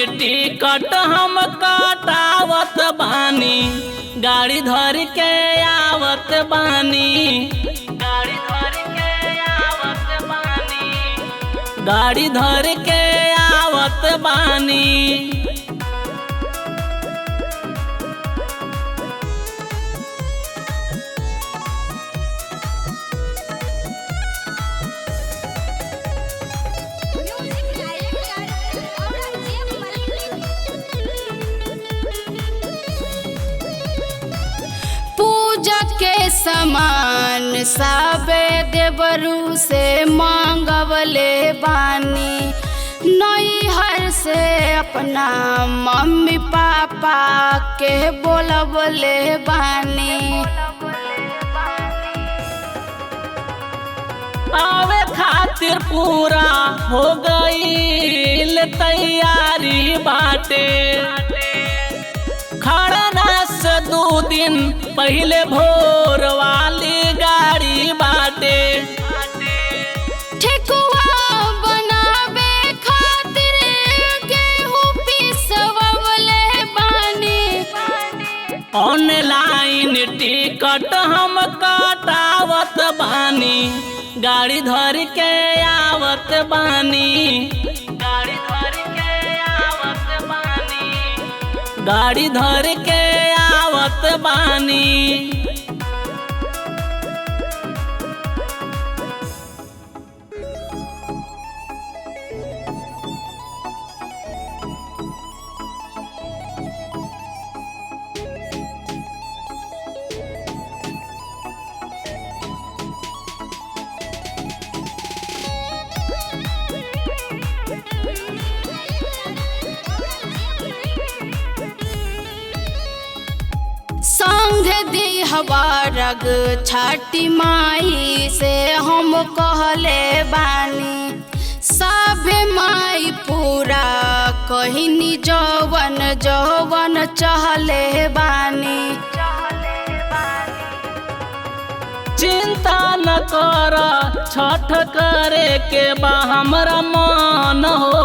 Ticket हम कटावत बानी, गाड़ी धर के आवत बानी, गाड़ी धर के आवत बानी, गाड़ी धर के आवत बानी। पूजा के सामान सबे देवरू से मांगवले बानी, नैहर से अपना मम्मी पापा के बोलवले बानी। आवे खातिर पूरा हो गईल तैयारी बाटे, खड़ना से 2 दिन पहले भोर वाली गाड़ी बाटे। ठेकुआ बनावे खातिर गेहूं पिसवले बानी, ऑनलाइन टिकट हम कटावत बानी, गाड़ी धर के आवत बानी, गाड़ी धर के आवत बानी, गाड़ी धर के आवत बानी। संग दी हवारग छठी माई से हम कहले बानी, सभे माई पूरा कहनी जवन जवन चहले बानी। चिंता न कर छठ करे के बा हमरा मन हो,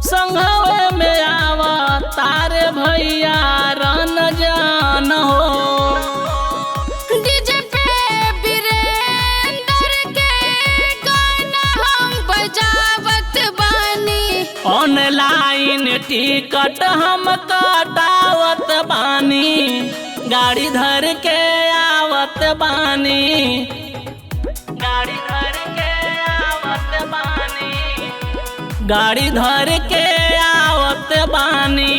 संघवे में आवा तारे भैया रन जान हो। डीजे पे वीरेंद्र के गाना हम बजावत बानी, ऑनलाइन टिकट हम कटावत बानी, गाड़ी धर के आवत बानी, गाड़ी धर के आवत बानी, गाड़ी धर के आवत बानी।